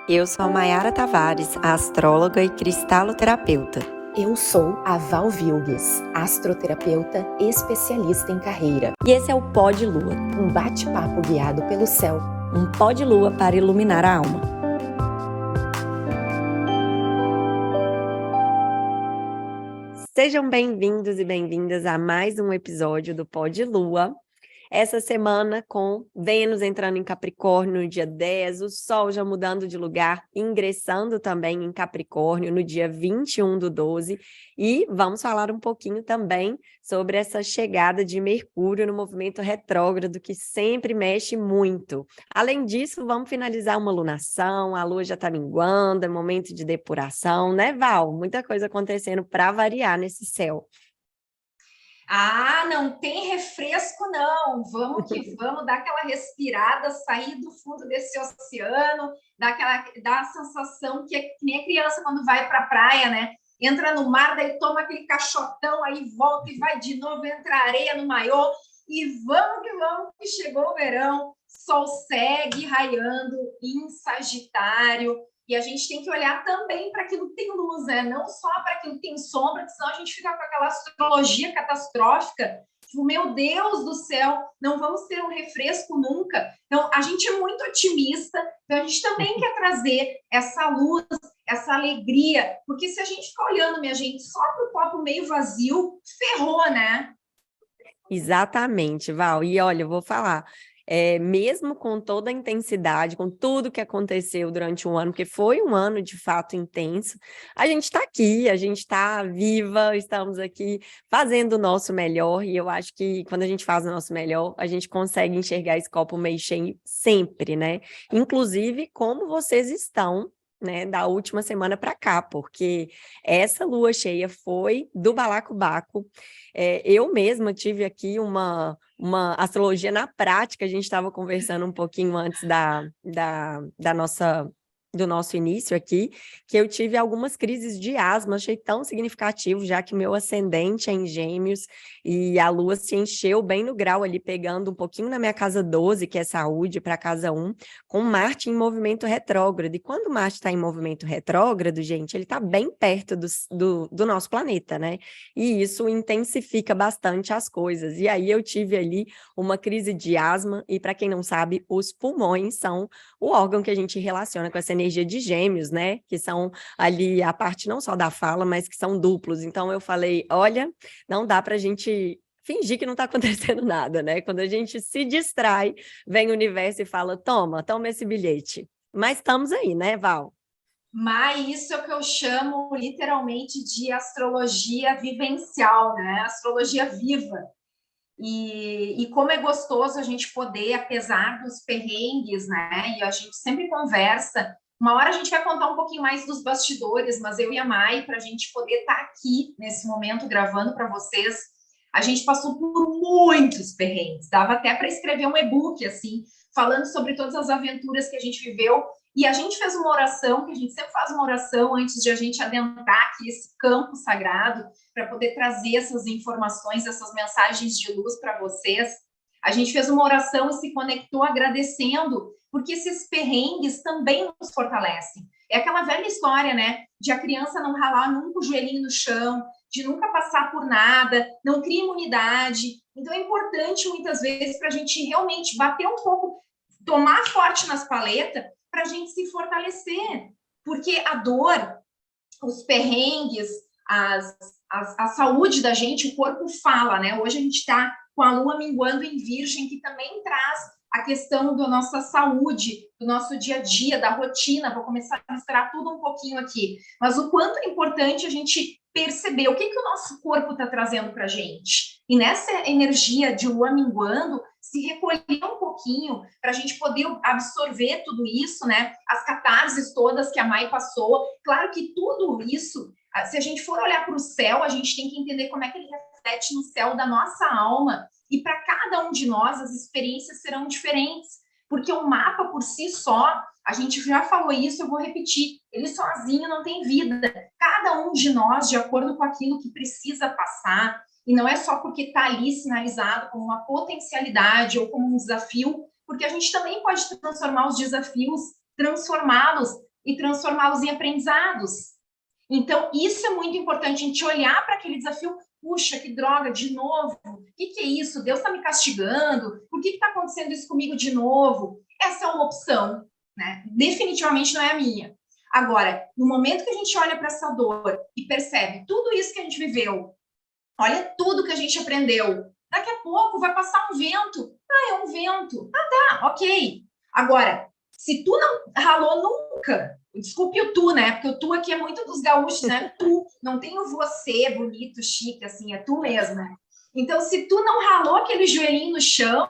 Eu sou a Maiara Tavares, astróloga e cristaloterapeuta. Eu sou a Val Vilgues, astroterapeuta especialista em carreira. E esse é o Pó de Lua, um bate-papo guiado pelo céu. Um pó de lua para iluminar a alma. Sejam bem-vindos e bem-vindas a mais um episódio do Pó de Lua. Essa semana com Vênus entrando em Capricórnio no dia 10, o Sol já mudando de lugar, ingressando também em Capricórnio no dia 21/12, e vamos falar um pouquinho também sobre essa chegada de Mercúrio no movimento retrógrado, que sempre mexe muito. Além disso, vamos finalizar uma lunação, a Lua já está minguando, é momento de depuração, né, Val? Muita coisa acontecendo para variar nesse céu. Ah, não tem refresco, não. Vamos que vamos dar aquela respirada, sair do fundo desse oceano, dar a sensação que nem a criança quando vai para a praia, né? Entra no mar, daí toma aquele caixotão, aí volta e vai de novo, entra areia no maiô, e vamos, que chegou o verão, sol segue raiando em Sagitário. E a gente tem que olhar também para aquilo que tem luz, né? Não só para aquilo que tem sombra, porque senão a gente fica com aquela astrologia catastrófica. Tipo, meu Deus do céu, não vamos ter um refresco nunca. Então, a gente é muito otimista, então a gente também quer trazer essa luz, essa alegria, porque se a gente ficar olhando, minha gente, só para o copo meio vazio, ferrou, né? Exatamente, Val. E olha, eu vou falar... mesmo com toda a intensidade, com tudo que aconteceu durante um ano, porque foi um ano de fato intenso, a gente está aqui, a gente está viva, estamos aqui fazendo o nosso melhor, e eu acho que quando a gente faz o nosso melhor, a gente consegue enxergar esse copo meio cheio sempre, né? Inclusive, como vocês estão, né, da última semana para cá, porque essa lua cheia foi do balacobaco. Eu mesma tive aqui uma astrologia na prática, a gente estava conversando um pouquinho antes do nosso início aqui, que eu tive algumas crises de asma, achei tão significativo, já que meu ascendente é em Gêmeos, e a lua se encheu bem no grau ali, pegando um pouquinho na minha casa 12, que é saúde, para a casa 1, com Marte em movimento retrógrado. E quando Marte está em movimento retrógrado, gente, ele está bem perto do nosso planeta, né? E isso intensifica bastante as coisas. E aí eu tive ali uma crise de asma, e para quem não sabe, os pulmões são o órgão que a gente relaciona com essa energia de Gêmeos, né? Que são ali a parte não só da fala, mas que são duplos. Então eu falei, olha, não dá para a gente fingir que não está acontecendo nada, né? Quando a gente se distrai, vem o universo e fala, toma esse bilhete. Mas estamos aí, né, Val? Mas isso é o que eu chamo literalmente de astrologia vivencial, né? Astrologia viva. E como é gostoso a gente poder, apesar dos perrengues, né? E a gente sempre conversa. Uma hora a gente vai contar um pouquinho mais dos bastidores, mas eu e a Mai, para a gente poder estar aqui nesse momento gravando para vocês, a gente passou por muitos perrengues. Dava até para escrever um e-book, assim, falando sobre todas as aventuras que a gente viveu. E a gente fez uma oração, que a gente sempre faz uma oração antes de a gente adentrar aqui esse campo sagrado, para poder trazer essas informações, essas mensagens de luz para vocês. A gente fez uma oração e se conectou agradecendo, porque esses perrengues também nos fortalecem. É aquela velha história, né? De a criança não ralar nunca o joelhinho no chão, de nunca passar por nada, não cria imunidade. Então é importante, muitas vezes, para a gente realmente bater um pouco, tomar forte nas paletas, para a gente se fortalecer. Porque a dor, os perrengues, a saúde da gente, o corpo fala, né? Hoje a gente está com a lua minguando em Virgem, que também traz a questão da nossa saúde, do nosso dia a dia, da rotina. Vou começar a mostrar tudo um pouquinho aqui. Mas o quanto é importante a gente perceber o que o nosso corpo está trazendo para a gente. E nessa energia de lua minguando, se recolher um pouquinho para a gente poder absorver tudo isso, né? As catarses todas que a Mai passou. Claro que tudo isso, se a gente for olhar para o céu, a gente tem que entender como é que ele reflete no céu da nossa alma. E para cada um de nós, as experiências serão diferentes. Porque o mapa por si só, a gente já falou isso, eu vou repetir, ele sozinho não tem vida. Cada um de nós, de acordo com aquilo que precisa passar, e não é só porque está ali sinalizado como uma potencialidade ou como um desafio, porque a gente também pode transformar os desafios, transformá-los e transformá-los em aprendizados. Então, isso é muito importante, a gente olhar para aquele desafio. Puxa, que droga, de novo, o que é isso? Deus está me castigando? Por que está acontecendo isso comigo de novo? Essa é uma opção, né? Definitivamente não é a minha. Agora, no momento que a gente olha para essa dor e percebe tudo isso que a gente viveu, olha tudo que a gente aprendeu, daqui a pouco vai passar um vento. Ah, é um vento. Ah, tá, ok. Agora, se tu não ralou nunca, desculpe o tu, né? Porque o tu aqui é muito dos gaúchos, né? Tu, não tem o você bonito, chique, assim, é tu mesmo, né? Então, se tu não ralou aquele joelhinho no chão,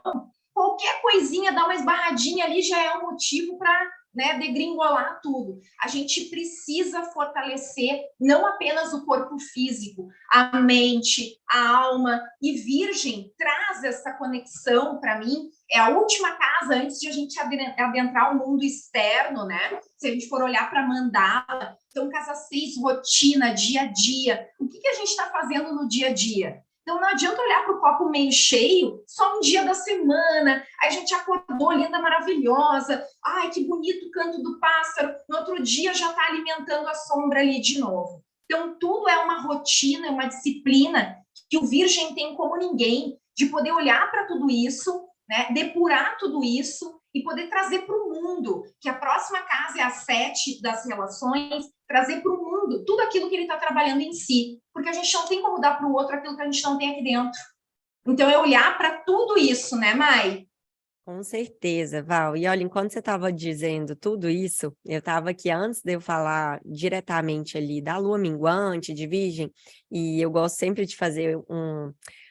qualquer coisinha, dar uma esbarradinha ali já é um motivo para, né, degringolar tudo. A gente precisa fortalecer não apenas o corpo físico, a mente, a alma, e Virgem traz essa conexão para mim. É a última casa antes de a gente adentrar o mundo externo, né? Se a gente for olhar para a mandala, então casa 6, rotina, dia a dia. O que a gente está fazendo no dia a dia? Então, não adianta olhar para o copo meio cheio só um dia da semana. Aí a gente acordou, linda, maravilhosa. Ai, que bonito o canto do pássaro. No outro dia já está alimentando a sombra ali de novo. Então, tudo é uma rotina, uma disciplina que o Virgem tem como ninguém, de poder olhar para tudo isso, né, depurar tudo isso e poder trazer para o mundo, que a próxima casa é a 7 das relações, trazer para o mundo tudo aquilo que ele está trabalhando em si, porque a gente não tem como dar para o outro aquilo que a gente não tem aqui dentro. Então, é olhar para tudo isso, né, Mai? Com certeza, Val. E olha, enquanto você estava dizendo tudo isso, eu estava aqui antes de eu falar diretamente ali da lua minguante, de Virgem, e eu gosto sempre de fazer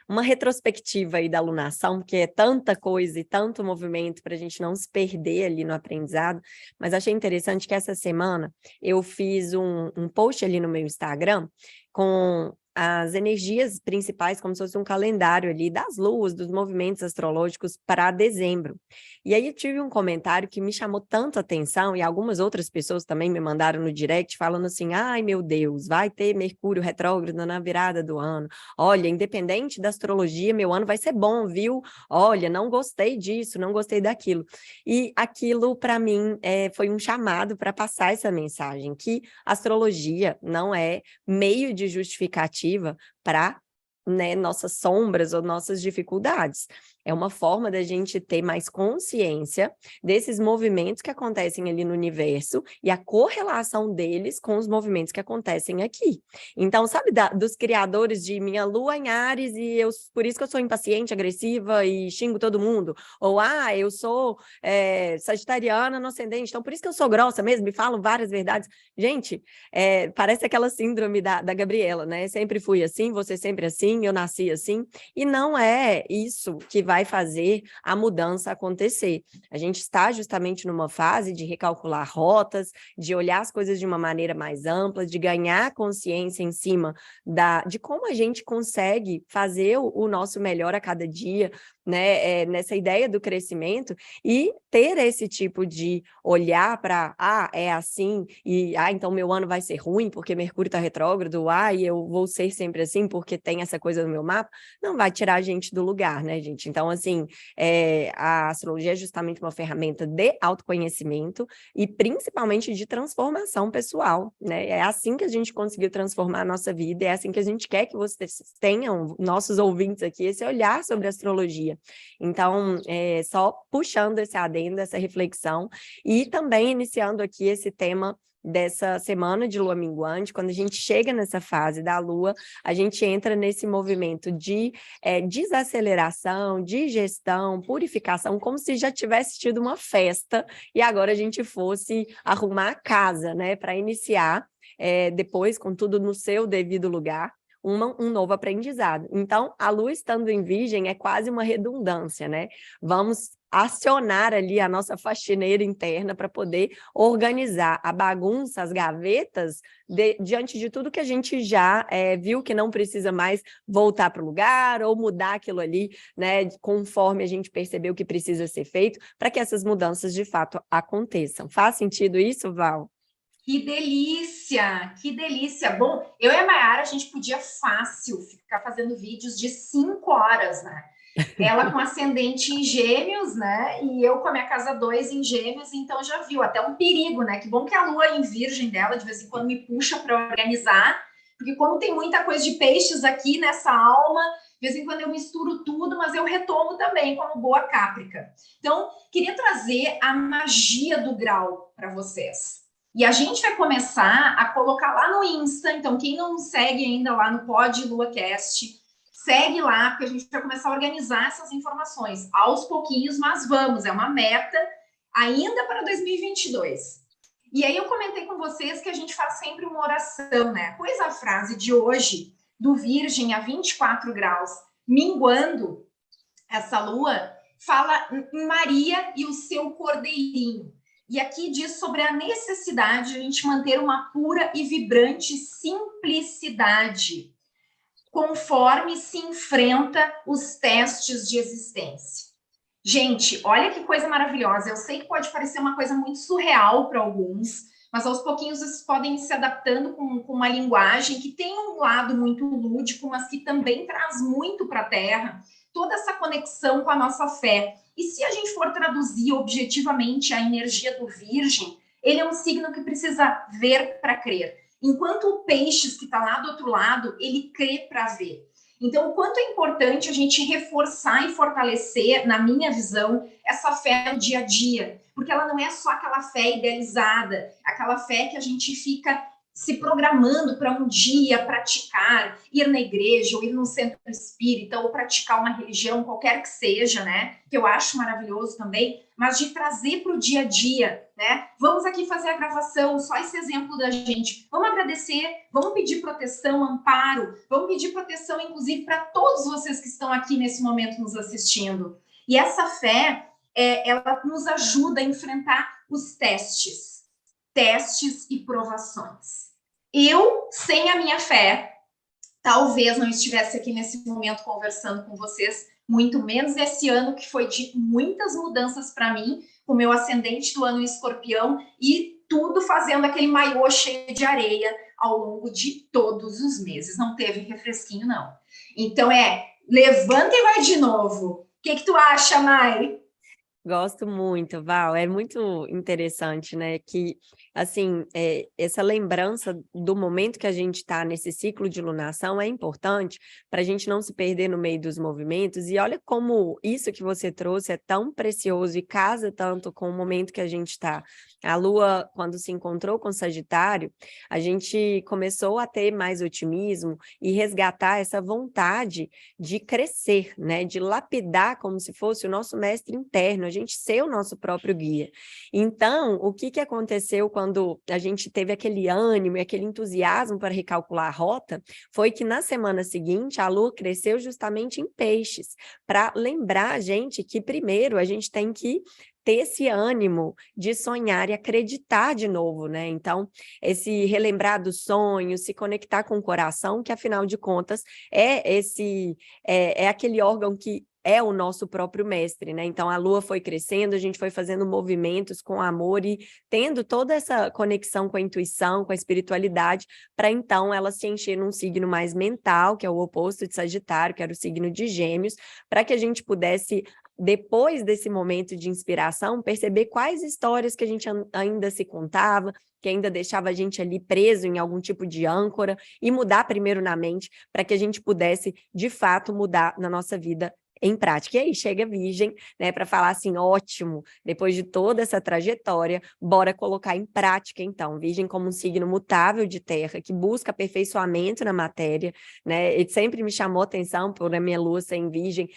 uma retrospectiva aí da alunação, porque é tanta coisa e tanto movimento para a gente não se perder ali no aprendizado, mas achei interessante que essa semana eu fiz um post ali no meu Instagram com as energias principais, como se fosse um calendário ali das luas, dos movimentos astrológicos para dezembro. E aí eu tive um comentário que me chamou tanto a atenção, e algumas outras pessoas também me mandaram no direct falando assim: ai meu Deus, vai ter Mercúrio retrógrado na virada do ano. Olha, independente da astrologia, meu ano vai ser bom, viu? Olha, não gostei disso, não gostei daquilo. E aquilo, para mim, foi um chamado para passar essa mensagem, que astrologia não é meio de justificativa para, né, nossas sombras ou nossas dificuldades. É uma forma da gente ter mais consciência desses movimentos que acontecem ali no universo e a correlação deles com os movimentos que acontecem aqui. Então, sabe, dos criadores de minha lua em Áries e por isso que eu sou impaciente, agressiva e xingo todo mundo. Ou, eu sou sagitariana no ascendente, então por isso que eu sou grossa mesmo, me falam várias verdades. Gente, parece aquela síndrome da Gabriela, né? Sempre fui assim, você sempre assim, eu nasci assim. E não é isso que vai fazer a mudança acontecer. A gente está justamente numa fase de recalcular rotas, de olhar as coisas de uma maneira mais ampla, de ganhar consciência em cima de como a gente consegue fazer o nosso melhor a cada dia, né, nessa ideia do crescimento, e ter esse tipo de olhar para, é assim, e então meu ano vai ser ruim porque Mercúrio está retrógrado, e eu vou ser sempre assim porque tem essa coisa no meu mapa, não vai tirar a gente do lugar, né, gente? Então, assim, a astrologia é justamente uma ferramenta de autoconhecimento e principalmente de transformação pessoal, né? É assim que a gente conseguiu transformar a nossa vida, é assim que a gente quer que vocês tenham, nossos ouvintes aqui, esse olhar sobre a astrologia. Então, só puxando esse adendo, essa reflexão, e também iniciando aqui esse tema dessa semana de lua minguante. Quando a gente chega nessa fase da lua, a gente entra nesse movimento de desaceleração, digestão, purificação, como se já tivesse tido uma festa e agora a gente fosse arrumar a casa, né, para iniciar, depois, com tudo no seu devido lugar, um novo aprendizado. Então, a lua estando em Virgem é quase uma redundância, né? Vamos acionar ali a nossa faxineira interna para poder organizar a bagunça, as gavetas, diante de tudo que a gente já viu que não precisa mais voltar para o lugar ou mudar aquilo ali, né, conforme a gente percebeu que precisa ser feito, para que essas mudanças de fato aconteçam. Faz sentido isso, Val? Que delícia, que delícia. Bom, eu e a Mayara, a gente podia fácil ficar fazendo vídeos de 5 horas, né? Ela com ascendente em Gêmeos, né? E eu com a minha casa 2 em Gêmeos, então já viu até um perigo, né? Que bom que a lua em Virgem dela de vez em quando me puxa para organizar, porque como tem muita coisa de peixes aqui nessa alma, de vez em quando eu misturo tudo, mas eu retomo também como boa Cáprica. Então, queria trazer a magia do grau para vocês. E a gente vai começar a colocar lá no Insta, então quem não segue ainda lá no Pod LuaCast, segue lá, porque a gente vai começar a organizar essas informações aos pouquinhos, mas vamos, é uma meta ainda para 2022. E aí eu comentei com vocês que a gente faz sempre uma oração, né? Pois a frase de hoje, do Virgem a 24 graus, minguando essa lua, fala em Maria e o seu cordeirinho. E aqui diz sobre a necessidade de a gente manter uma pura e vibrante simplicidade, conforme se enfrenta os testes de existência. Gente, olha que coisa maravilhosa. Eu sei que pode parecer uma coisa muito surreal para alguns, mas aos pouquinhos vocês podem ir se adaptando com uma linguagem que tem um lado muito lúdico, mas que também traz muito para a Terra, toda essa conexão com a nossa fé. E se a gente for traduzir objetivamente a energia do Virgem, ele é um signo que precisa ver para crer. Enquanto o Peixes, que está lá do outro lado, ele crê para ver. Então, o quanto é importante a gente reforçar e fortalecer, na minha visão, essa fé no dia a dia. Porque ela não é só aquela fé idealizada, aquela fé que a gente fica se programando para um dia praticar, ir na igreja, ou ir num centro espírita, ou praticar uma religião, qualquer que seja, né? Que eu acho maravilhoso também, mas de trazer para o dia a dia, né? Vamos aqui fazer a gravação, só esse exemplo da gente. Vamos agradecer, vamos pedir proteção, amparo, vamos pedir proteção, inclusive, para todos vocês que estão aqui nesse momento nos assistindo. E essa fé, ela nos ajuda a enfrentar os testes e provações. Eu, sem a minha fé, talvez não estivesse aqui nesse momento conversando com vocês, muito menos esse ano que foi de muitas mudanças para mim, com o meu ascendente do ano em Escorpião e tudo fazendo aquele maiô cheio de areia ao longo de todos os meses. Não teve refresquinho, não. Então levanta e vai de novo. O que tu acha, Mai? Gosto muito, Val. É muito interessante, né? Que, assim, essa lembrança do momento que a gente está nesse ciclo de lunação é importante para a gente não se perder no meio dos movimentos. E olha como isso que você trouxe é tão precioso e casa tanto com o momento que a gente está. A Lua, quando se encontrou com Sagitário, a gente começou a ter mais otimismo e resgatar essa vontade de crescer, né? De lapidar como se fosse o nosso mestre interno, a gente ser o nosso próprio guia. Então, o que aconteceu quando a gente teve aquele ânimo e aquele entusiasmo para recalcular a rota, foi que na semana seguinte a Lua cresceu justamente em Peixes, para lembrar a gente que primeiro a gente tem que ter esse ânimo de sonhar e acreditar de novo, né? Então, esse relembrar dos sonhos, se conectar com o coração, que afinal de contas é aquele órgão que é o nosso próprio mestre, né? Então, a Lua foi crescendo, a gente foi fazendo movimentos com amor e tendo toda essa conexão com a intuição, com a espiritualidade, para então ela se encher num signo mais mental, que é o oposto de Sagitário, que era o signo de Gêmeos, para que a gente pudesse, depois desse momento de inspiração, perceber quais histórias que a gente ainda se contava, que ainda deixava a gente ali preso em algum tipo de âncora, e mudar primeiro na mente, para que a gente pudesse, de fato, mudar na nossa vida em prática. E aí chega a Virgem, né, para falar assim, ótimo, depois de toda essa trajetória, bora colocar em prática, então. Virgem como um signo mutável de terra, que busca aperfeiçoamento na matéria, né, e sempre me chamou a atenção, por a minha lua ser em Virgem,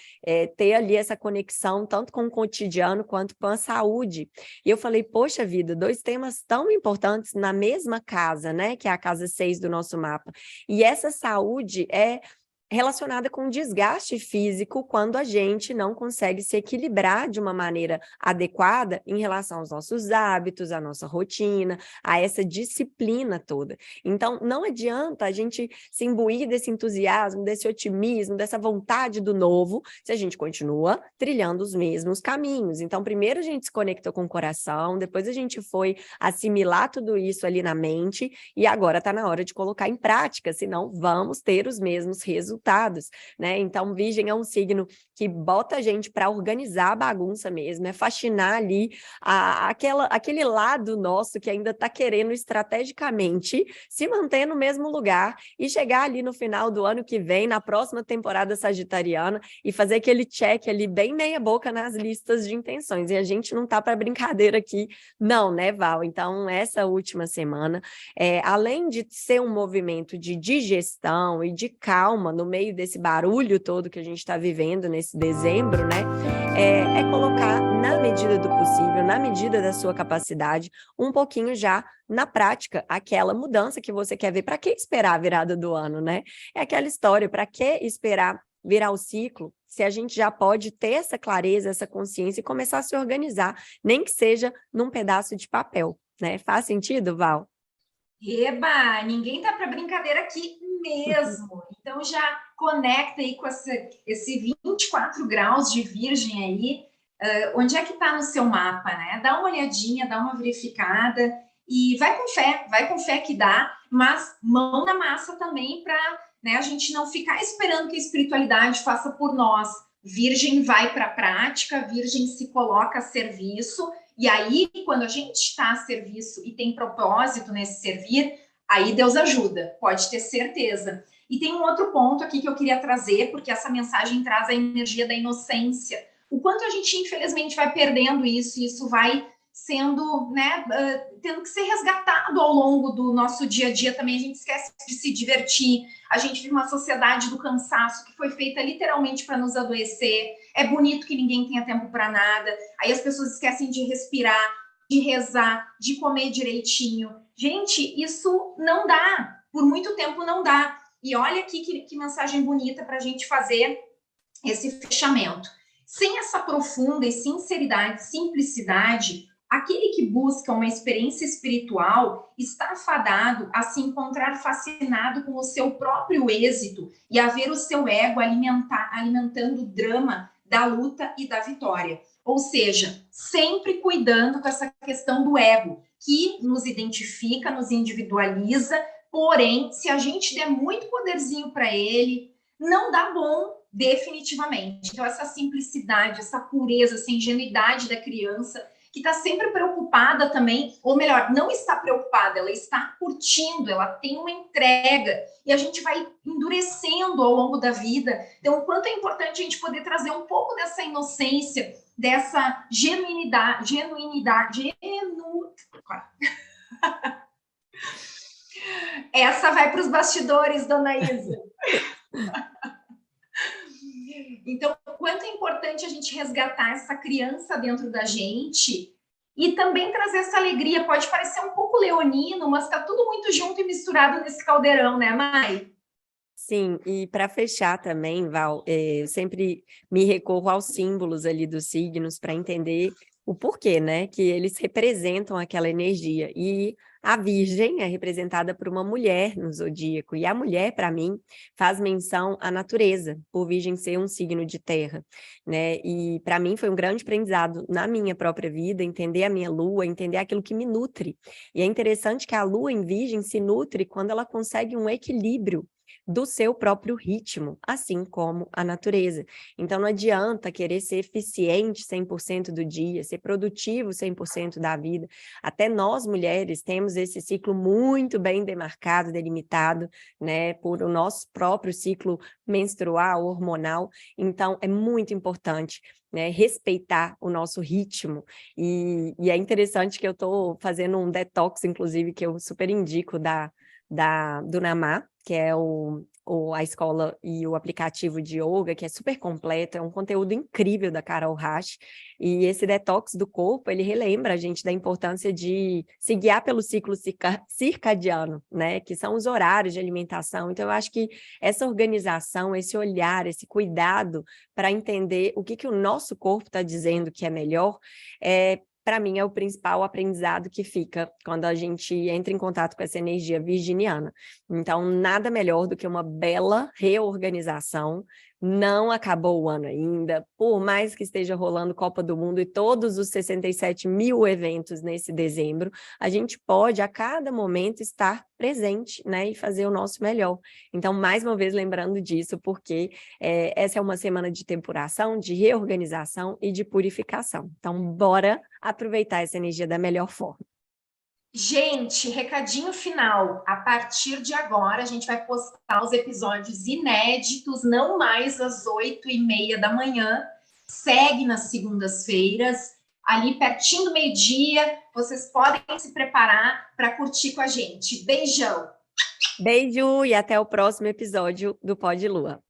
ter ali essa conexão, tanto com o cotidiano, quanto com a saúde. E eu falei, poxa vida, 2 temas tão importantes na mesma casa, né, que é a casa 6 do nosso mapa. E essa saúde é relacionada com desgaste físico quando a gente não consegue se equilibrar de uma maneira adequada em relação aos nossos hábitos, à nossa rotina, a essa disciplina toda. Então, não adianta a gente se imbuir desse entusiasmo, desse otimismo, dessa vontade do novo, se a gente continua trilhando os mesmos caminhos. Então, primeiro a gente se conectou com o coração, depois a gente foi assimilar tudo isso ali na mente, e agora está na hora de colocar em prática, senão vamos ter os mesmos resultados resultados, né? Então, Virgem é um signo que bota a gente para organizar a bagunça mesmo, é faxinar ali aquele lado nosso que ainda está querendo estrategicamente se manter no mesmo lugar e chegar ali no final do ano que vem, na próxima temporada sagitariana, e fazer aquele check ali bem meia boca nas listas de intenções. E a gente não tá para brincadeira aqui, não, né, Val? Então, essa última semana, além de ser um movimento de digestão e de calma no meio desse barulho todo que a gente está vivendo nesse dezembro, né? É colocar, na medida do possível, na medida da sua capacidade, um pouquinho já na prática, aquela mudança que você quer ver. Para que esperar a virada do ano, né? É aquela história, para que esperar virar o ciclo, se a gente já pode ter essa clareza, essa consciência e começar a se organizar, nem que seja num pedaço de papel, né? Faz sentido, Val? Eba, ninguém tá para brincadeira aqui mesmo. Então já conecta aí com esse 24 graus de Virgem aí, onde é que está no seu mapa, né? Dá uma olhadinha, dá uma verificada e vai com fé que dá, mas mão na massa também para, né, a gente não ficar esperando que a espiritualidade faça por nós. Virgem vai para a prática, Virgem se coloca a serviço. E aí, quando a gente está a serviço e tem propósito nesse servir, aí Deus ajuda, pode ter certeza. E tem um outro ponto aqui que eu queria trazer, porque essa mensagem traz a energia da inocência. O quanto a gente, infelizmente, vai perdendo isso, e isso vai sendo, né, tendo que ser resgatado ao longo do nosso dia a dia também. A gente esquece de se divertir, a gente vive uma sociedade do cansaço que foi feita literalmente para nos adoecer. É bonito que ninguém tenha tempo para nada, aí as pessoas esquecem de respirar, de rezar, de comer direitinho. Gente, isso não dá, por muito tempo não dá. E olha aqui que mensagem bonita para a gente fazer esse fechamento. Sem essa profunda e sinceridade, simplicidade, aquele que busca uma experiência espiritual está fadado a se encontrar fascinado com o seu próprio êxito e a ver o seu ego alimentando o drama da luta e da vitória. Ou seja, sempre cuidando com essa questão do ego, que nos identifica, nos individualiza, porém, se a gente der muito poderzinho para ele, não dá bom definitivamente. Então, essa simplicidade, essa pureza, essa ingenuidade da criança, que está sempre preocupada também, ou melhor, não está preocupada, ela está curtindo, ela tem uma entrega, e a gente vai endurecendo ao longo da vida. Então, o quanto é importante a gente poder trazer um pouco dessa inocência, dessa genuinidade. Essa vai para os bastidores, dona Isa. Então, o quanto é importante a gente resgatar essa criança dentro da gente e também trazer essa alegria. Pode parecer um pouco leonino, mas está tudo muito junto e misturado nesse caldeirão, né, Mai? Sim, e para fechar também, Val, eu sempre me recorro aos símbolos ali dos signos para entender o porquê, né, que eles representam aquela energia. E a Virgem é representada por uma mulher no zodíaco, e a mulher, para mim, faz menção à natureza, por Virgem ser um signo de terra, né? E para mim foi um grande aprendizado na minha própria vida, entender a minha lua, entender aquilo que me nutre. E é interessante que a lua em Virgem se nutre quando ela consegue um equilíbrio do seu próprio ritmo, assim como a natureza. Então, não adianta querer ser eficiente 100% do dia, ser produtivo 100% da vida. Até nós, mulheres, temos esse ciclo muito bem demarcado, delimitado, né, por o nosso próprio ciclo menstrual, hormonal. Então, é muito importante, né, respeitar o nosso ritmo. E é interessante que eu estou fazendo um detox, inclusive, que eu super indico do Namá, que é a escola e o aplicativo de yoga, que é super completo, é um conteúdo incrível da Carol Rasch, e esse detox do corpo, ele relembra a gente da importância de se guiar pelo ciclo circadiano, né, que são os horários de alimentação. Então, eu acho que essa organização, esse olhar, esse cuidado para entender o que o nosso corpo está dizendo que é melhor, para mim, é o principal aprendizado que fica quando a gente entra em contato com essa energia virginiana. Então, nada melhor do que uma bela reorganização Não acabou o ano ainda, por mais que esteja rolando Copa do Mundo e todos os 67 mil eventos nesse dezembro, a gente pode a cada momento estar presente, né, e fazer o nosso melhor. Então, mais uma vez, lembrando disso, porque essa é uma semana de depuração, de reorganização e de purificação. Então, bora aproveitar essa energia da melhor forma. Gente, recadinho final. A partir de agora, a gente vai postar os episódios inéditos, não mais às 8h30 da manhã. Segue nas segundas-feiras, ali pertinho do meio-dia. Vocês podem se preparar para curtir com a gente. Beijão! Beijo e até o próximo episódio do Pod Lua.